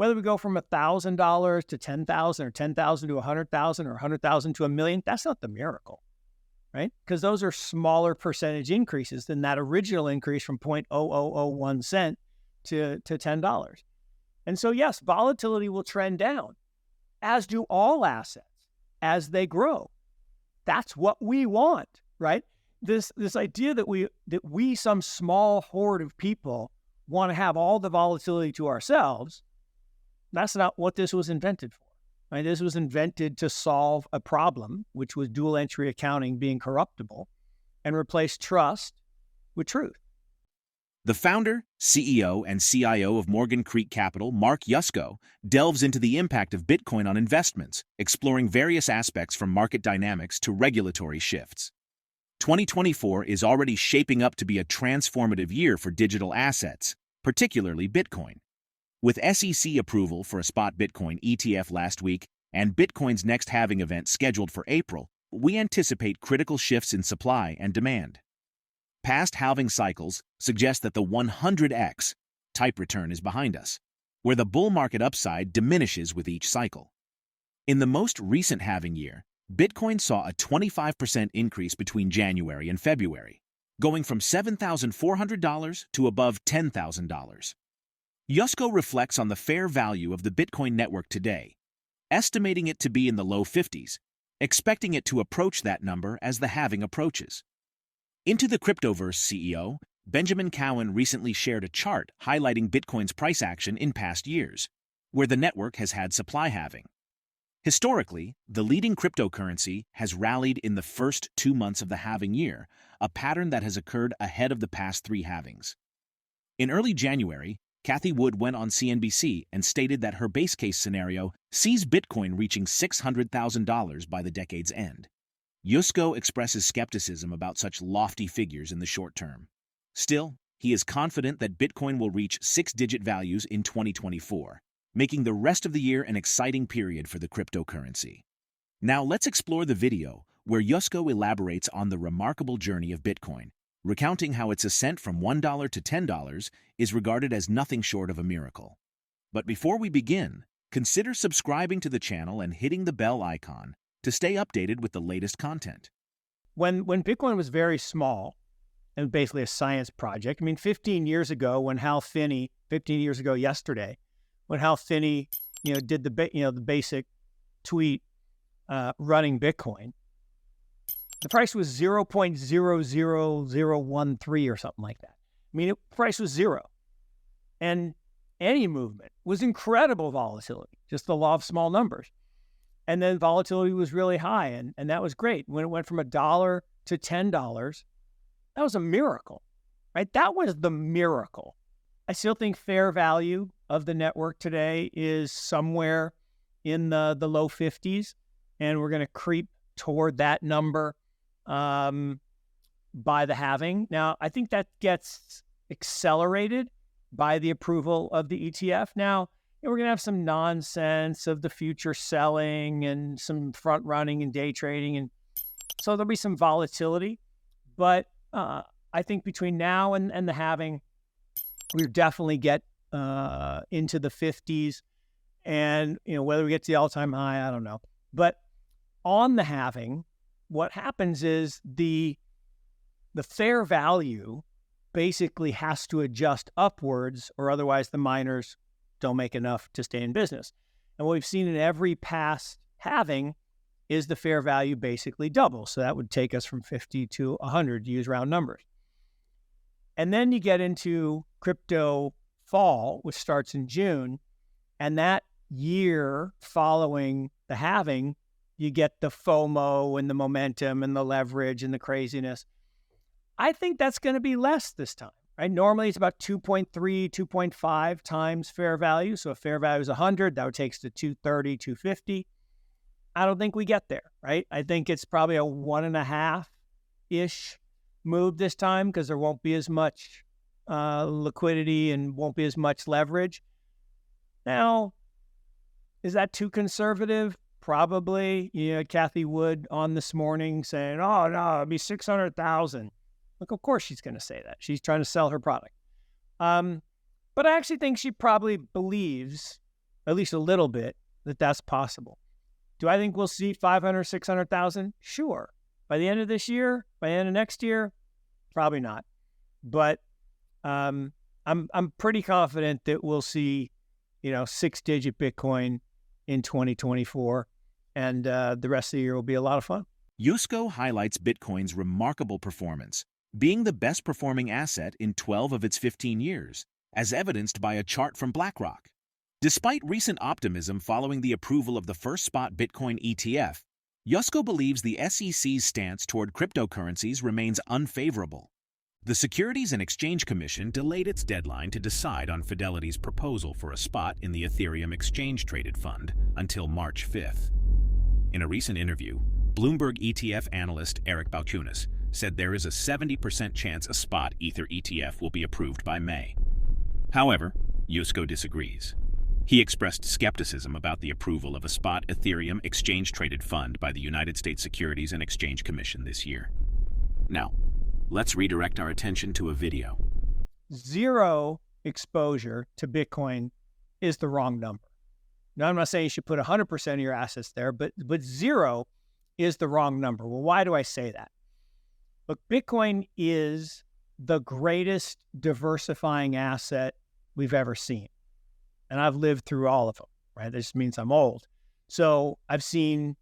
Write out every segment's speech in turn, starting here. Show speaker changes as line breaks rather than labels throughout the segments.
Whether we go from $1,000 to 10,000 or 10,000 to 100,000 or 100,000 to a million, that's not the miracle, right? Because those are smaller percentage increases than that original increase from 0.0001 cent to $10. And so, yes, volatility will trend down, as do all assets as they grow. That's what we want, right? This idea that we, some small horde of people, want to have all the volatility to ourselves, that's not what this was invented for. Right? This was invented to solve a problem, which was dual entry accounting being corruptible, and replace trust with truth.
The founder, CEO, and CIO of Morgan Creek Capital, Mark Yusko, delves into the impact of Bitcoin on investments, exploring various aspects from market dynamics to regulatory shifts. 2024 is already shaping up to be a transformative year for digital assets, particularly Bitcoin. With SEC approval for a spot Bitcoin ETF last week and Bitcoin's next halving event scheduled for April, we anticipate critical shifts in supply and demand. Past halving cycles suggest that the 100x type return is behind us, where the bull market upside diminishes with each cycle. In the most recent halving year, Bitcoin saw a 25% increase between January and February, going from $7,400 to above $10,000. Yusko reflects on the fair value of the Bitcoin network today, estimating it to be in the low 50s, expecting it to approach that number as the halving approaches. Into the Cryptoverse CEO, Benjamin Cowan recently shared a chart highlighting Bitcoin's price action in past years, where the network has had supply halving. Historically, the leading cryptocurrency has rallied in the first 2 months of the halving year, a pattern that has occurred ahead of the past 3 halvings. In early January, Cathie Wood went on CNBC and stated that her base case scenario sees Bitcoin reaching $600,000 by the decade's end. Yusko expresses skepticism about such lofty figures in the short term. Still, he is confident that Bitcoin will reach 6-digit values in 2024, making the rest of the year an exciting period for the cryptocurrency. Now let's explore the video where Yusko elaborates on the remarkable journey of Bitcoin, recounting how its ascent from $1 to $10 is regarded as nothing short of a miracle. But before we begin, consider subscribing to the channel and hitting the bell icon to stay updated with the latest content.
When Bitcoin was very small and basically a science project, 15 years ago when Hal Finney, 15 years ago yesterday, when Hal Finney, did the basic tweet running Bitcoin, the price was 0.00013 or something like that. The price was zero. And any movement was incredible volatility, just the law of small numbers. And then volatility was really high, and that was great. When it went from $1 to $10, that was a miracle, right? That was the miracle. I still think fair value of the network today is somewhere in the low 50s, and we're going to creep toward that number by the halving. Now, I think that gets accelerated by the approval of the ETF. Now, we're going to have some nonsense of the future selling and some front running and day trading. And so there'll be some volatility. But I think between now and the halving, we'll definitely get into the 50s. And, whether we get to the all-time high, I don't know. But on the halving, what happens is the fair value basically has to adjust upwards, or otherwise the miners don't make enough to stay in business. And what we've seen in every past halving is the fair value basically double. So that would take us from 50 to 100, to use round numbers. And then you get into crypto fall, which starts in June. And that year following the halving, you get the FOMO and the momentum and the leverage and the craziness. I think that's going to be less this time. Right? Normally, it's about 2.3, 2.5 times fair value. So if fair value is 100, that would take us to 230, 250. I don't think we get there, right? I think it's probably a 1.5-ish move this time because there won't be as much liquidity and won't be as much leverage. Now, is that too conservative? Probably. Cathie Wood on this morning saying, oh, no, it'd be 600,000. Look, of course she's going to say that. She's trying to sell her product. But I actually think she probably believes at least a little bit, that that's possible. Do I think we'll see 500, 600,000? Sure. By the end of this year, by the end of next year, probably not. But I'm pretty confident that we'll see, 6-digit Bitcoin in 2024, and the rest of the year will be a lot of fun.
Yusko highlights Bitcoin's remarkable performance, being the best performing asset in 12 of its 15 years, as evidenced by a chart from BlackRock. Despite recent optimism following the approval of the first spot Bitcoin ETF, Yusko believes the SEC's stance toward cryptocurrencies remains unfavorable. The Securities and Exchange Commission delayed its deadline to decide on Fidelity's proposal for a spot in the Ethereum exchange-traded fund until March 5th. In a recent interview, Bloomberg ETF analyst Eric Balchunas said there is a 70% chance a spot Ether ETF will be approved by May. However, Yusko disagrees. He expressed skepticism about the approval of a spot Ethereum exchange-traded fund by the United States Securities and Exchange Commission this year. Now, let's redirect our attention to a video.
Zero exposure to Bitcoin is the wrong number. Now, I'm not saying you should put 100% of your assets there, but zero is the wrong number. Well, why do I say that? Look, Bitcoin is the greatest diversifying asset we've ever seen. And I've lived through all of them, right? This means I'm old. So I've seen,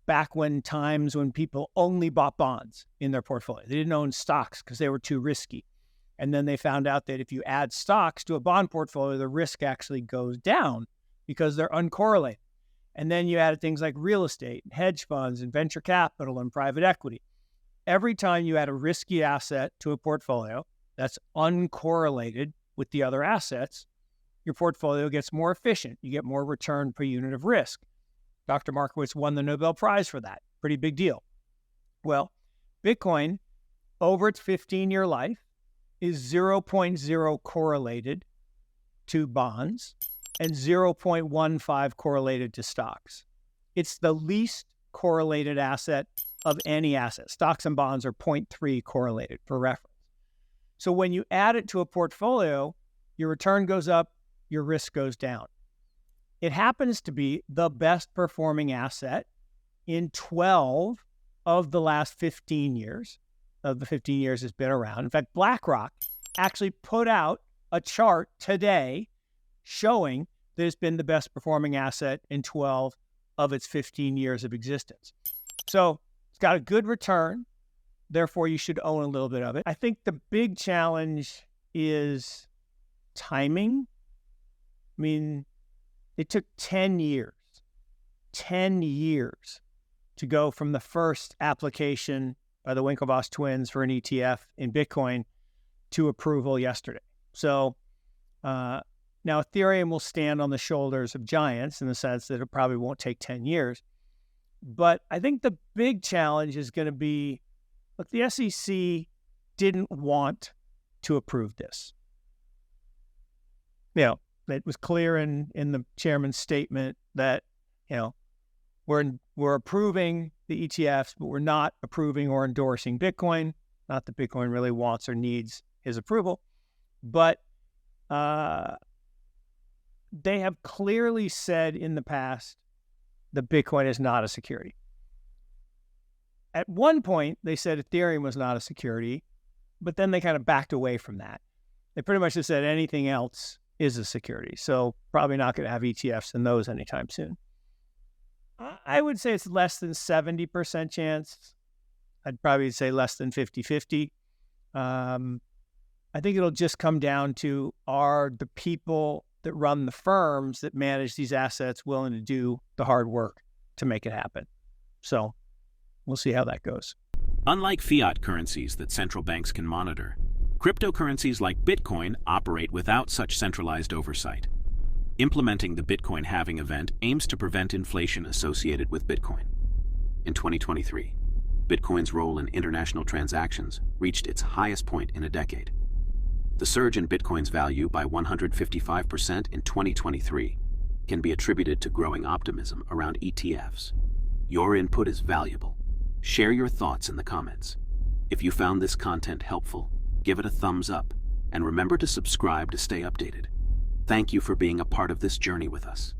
back when times when people only bought bonds in their portfolio. They didn't own stocks because they were too risky. And then they found out that if you add stocks to a bond portfolio, the risk actually goes down because they're uncorrelated. And then you added things like real estate, hedge funds, and venture capital, and private equity. Every time you add a risky asset to a portfolio that's uncorrelated with the other assets, your portfolio gets more efficient. You get more return per unit of risk. Dr. Markowitz won the Nobel Prize for that. Pretty big deal. Well, Bitcoin, over its 15-year life, is 0.0 correlated to bonds and 0.15 correlated to stocks. It's the least correlated asset of any asset. Stocks and bonds are 0.3 correlated for reference. So when you add it to a portfolio, your return goes up, your risk goes down. It happens to be the best performing asset in 12 of the last 15 years. Of the 15 years it's been around. In fact, BlackRock actually put out a chart today showing that it's been the best performing asset in 12 of its 15 years of existence. So it's got a good return. Therefore, you should own a little bit of it. I think the big challenge is timing. I mean, it took 10 years to go from the first application by the Winklevoss twins for an ETF in Bitcoin to approval yesterday. So now Ethereum will stand on the shoulders of giants in the sense that it probably won't take 10 years. But I think the big challenge is going to be, look, the SEC didn't want to approve this. It was clear in the chairman's statement that, we're approving the ETFs, but we're not approving or endorsing Bitcoin. Not that Bitcoin really wants or needs his approval, but they have clearly said in the past that Bitcoin is not a security. At one point, they said Ethereum was not a security, but then they kind of backed away from that. They pretty much just said anything else is a security. So probably not going to have ETFs in those anytime soon. I would say it's less than 70% chance. I'd probably say less than 50-50. I think it'll just come down to, are the people that run the firms that manage these assets willing to do the hard work to make it happen? So we'll see how that goes.
Unlike fiat currencies that central banks can monitor, cryptocurrencies like Bitcoin operate without such centralized oversight. Implementing the Bitcoin halving event aims to prevent inflation associated with Bitcoin. In 2023, Bitcoin's role in international transactions reached its highest point in a decade. The surge in Bitcoin's value by 155% in 2023 can be attributed to growing optimism around ETFs. Your input is valuable. Share your thoughts in the comments. If you found this content helpful, give it a thumbs up, and remember to subscribe to stay updated. Thank you for being a part of this journey with us.